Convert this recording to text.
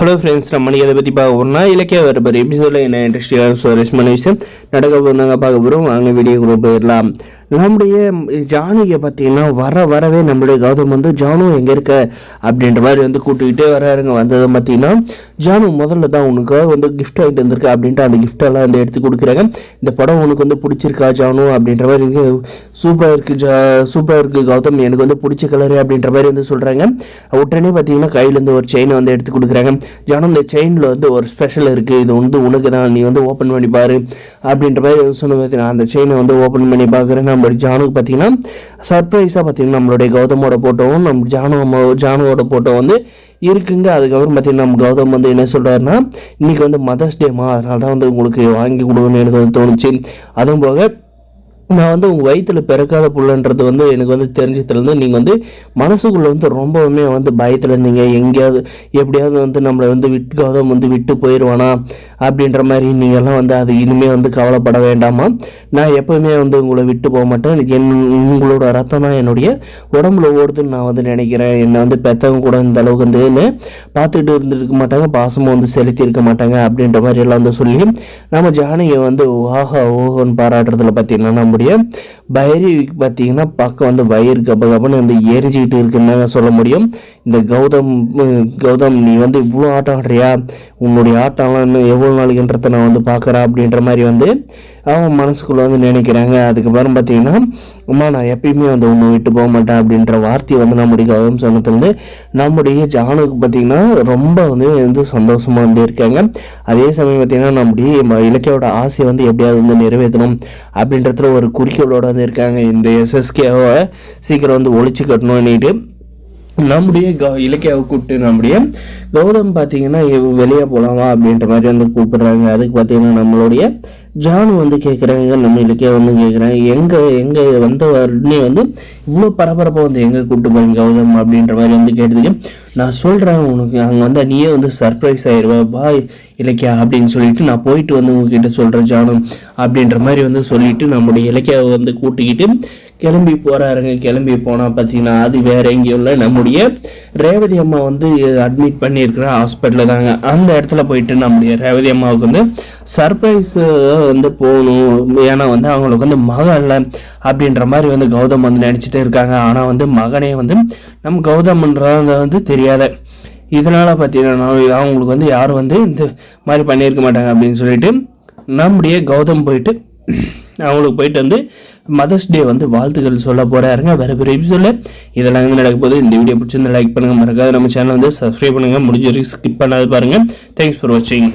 Hello friends, நம்ம இதை பற்றி பார்க்க போகிறோம்னா இலக்கிய வரப்போகிற எபிசோடில் என்ன இன்ட்ரெஸ்டிங்கான சுவாரஸ்யமான விஷயம் நடக்க போகிறாங்க பார்க்க போகிறோம். வாங்க வீடியோக்குள்ளே போயிடலாம். நம்முடைய ஜானுவை பார்த்தீங்கன்னா வரவே நம்மளுடைய கௌதம் வந்து ஜானு எங்கே இருக்க அப்படின்ற மாதிரி வந்து கூப்பிட்டுக்கிட்டே வராருங்க. வந்ததை பார்த்தீங்கன்னா ஜானு முதல்ல தான் உனக்காக வந்து கிஃப்ட் ஆகிட்டு வந்திருக்கு அப்படின்ட்டு அந்த கிஃப்டெல்லாம் வந்து எடுத்து கொடுக்குறாங்க. இந்த படம் உனக்கு வந்து பிடிச்சிருக்கா ஜானு அப்படின்ற மாதிரி சூப்பராக இருக்குது கௌதம், எனக்கு வந்து பிடிச்ச கலரு அப்படின்ற மாதிரி வந்து சொல்கிறாங்க. உடனே பார்த்தீங்கன்னா கையிலேருந்து ஒரு செயினை வந்து எடுத்து கொடுக்குறாங்க. ஜானு இந்த செயினில் வந்து ஒரு ஸ்பெஷல் இருக்குது, இது வந்து உனக்கு தான், நீ வந்து ஓப்பன் பண்ணி பாரு அப்படின்ற மாதிரி சொன்ன பார்த்தீங்கன்னா அந்த செயினை வந்து ஓப்பன் பண்ணி பார்க்குறேன். நம்ம ஜானுக்கு பார்த்தீங்கன்னா சர்ப்ரைஸாக பார்த்தீங்கன்னா நம்மளுடைய கௌதமோட ஃபோட்டோவும் நம்ம ஜானுவோட ஃபோட்டோ வந்து இருக்குங்க. அதுக்கப்புறம் பார்த்தீங்கன்னா நம்ம கௌதம் வந்து என்ன சொல்கிறாருன்னா, இன்றைக்கி வந்து மதர்ஸ் டேமா, அதனால தான் வந்து உங்களுக்கு வாங்கி கொடுக்கணும்னு எனக்கு வந்து தோணுச்சு. அதுவும் போக நான் வந்து உங்கள் வயிற்றில் பிறக்காத புள்ளன்றது வந்து எனக்கு வந்து தெரிஞ்சதுலேருந்து நீங்கள் வந்து மனசுக்குள்ளே வந்து ரொம்பவுமே வந்து பயத்தில் இருந்தீங்க. எங்கேயாவது எப்படியாவது வந்து நம்மளை வந்து கௌதம் வந்து விட்டு போயிடுவானா அப்படின்ற மாதிரி நீங்கள்லாம் வந்து அது இனிமேல் வந்து கவலைப்பட வேண்டாமா, நான் எப்போவுமே வந்து உங்களை விட்டு போக மாட்டேன், உங்களோட ரத்தம் தான் என்னுடைய உடம்புல ஓடுதுன்னு நான் வந்து நினைக்கிறேன். என்னை வந்து பெற்றவங்க கூட இந்த அளவுக்கு வந்து பார்த்துட்டு இருந்துருக்க மாட்டாங்க, பாசமாக வந்து செலுத்தி இருக்க மாட்டாங்க அப்படின்ற மாதிரி எல்லாம் வந்து சொல்லி நம்ம ஜானகியை வந்து ஆஹா ஓஹோன்னு பாராட்டுறதுல பார்த்தீங்கன்னா நம்முடைய பைரவிக்கு பார்த்தீங்கன்னா பக்கம் வந்து வயிறு கபகபன்னு வந்து எரிஞ்சிக்கிட்டு இருக்குன்னு சொல்ல முடியும். இந்த கௌதம் நீ வந்து இவ்வளோ ஆட்டம் ஆடுறியா, உன்னுடைய ஆட்டம்லாம் இன்னும் எவ்வளோ நாளைக்குன்றதை நான் வந்து பார்க்குறேன் அப்படின்ற மாதிரி வந்து அவன் மனசுக்குள்ளே வந்து நினைக்கிறாங்க. அதுக்கப்புறம் பார்த்தீங்கன்னா அம்மா நான் எப்பயுமே வந்து ஒன்று விட்டு போக மாட்டேன் அப்படின்ற வார்த்தையை வந்து நம்முடைய கௌதம் சொன்னதுலேருந்து நம்முடைய ஜானுக்கு பார்த்திங்கன்னா ரொம்ப வந்து சந்தோஷமாக வந்து இருக்காங்க. அதே சமயம் பார்த்திங்கன்னா நம்முடைய இலக்கியோட ஆசையை வந்து எப்படியாவது வந்து நிறைவேற்றணும் அப்படின்றதுல ஒரு குறிக்கோளோடு வந்து இருக்காங்க. இந்த எஸ்எஸ்கேவை சீக்கிரம் வந்து ஒழிச்சு கட்டணும்னுட்டு நம்முடைய இலக்கியாவை கூப்பிட்டு நம்முடைய கௌதம் பார்த்தீங்கன்னா வெளியே போகலாமா அப்படின்ற மாதிரி வந்து கூப்பிடுறாங்க. அதுக்கு பார்த்தீங்கன்னா நம்மளுடைய ஜானு வந்து கேட்குறாங்க, நம்ம இலக்கியா வந்து கேட்குறாங்க, எங்கே வந்த உடனே வந்து இவ்வளோ பரபரப்பாக வந்து எங்கே கூப்பிட்டு போகிறீங்க கௌதம் அப்படின்ற மாதிரி வந்து கேட்டதுக்கு நான் சொல்கிறேன் உனக்கு அங்கே வந்து நீயே வந்து சர்ப்ரைஸ் ஆயிடுவா பாய் இலக்கியா அப்படின்னு சொல்லிட்டு நான் போயிட்டு வந்து உங்ககிட்ட சொல்கிறேன் ஜானு அப்படின்ற மாதிரி வந்து சொல்லிட்டு நம்முடைய இலக்கியாவை வந்து கூட்டிக்கிட்டு கிளம்பி போகிறாருங்க. கிளம்பி போனால் பார்த்தீங்கன்னா அது வேற எங்கேயும் இல்லை, நம்முடைய ரேவதி அம்மா வந்து அட்மிட் பண்ணியிருக்கிற ஹாஸ்பிட்டலில் தாங்க. அந்த இடத்துல போயிட்டு நம்முடைய ரேவதி அம்மாவுக்கு வந்து சர்ப்ரைஸ் வந்து போகணும், ஏன்னா வந்து அவங்களுக்கு வந்து மகன் இல்லை அப்படின்ற மாதிரி வந்து கௌதம் வந்து நினச்சிட்டு இருக்காங்க. ஆனால் வந்து மகனே வந்து நம்ம கௌதம்ன்றத வந்து தெரியாத, இதனால் பார்த்தீங்கன்னா அவங்களுக்கு வந்து யாரும் வந்து இந்த மாதிரி பண்ணியிருக்க மாட்டாங்க அப்படின்னு சொல்லிட்டு நம்முடைய கௌதம் போயிட்டு அவங்களுக்கு போயிட்டு வந்து மதர்ஸ் டே வந்து வாழ்த்துக்கள் சொல்ல போகிறாருங்க. வேறு பெரிய எபிசோடில் இதெல்லாம் வந்து நடக்க போது. இந்த வீடியோ பிடிச்சிருந்தா லைக் பண்ணுங்கள், மறக்காது நம்ம சேனல் வந்து சப்ஸ்கிரைப் பண்ணுங்கள், முடிஞ்ச வரைக்கும் ஸ்கிப் பண்ணாது பாருங்கள். தேங்க்ஸ் ஃபார் வாட்சிங்.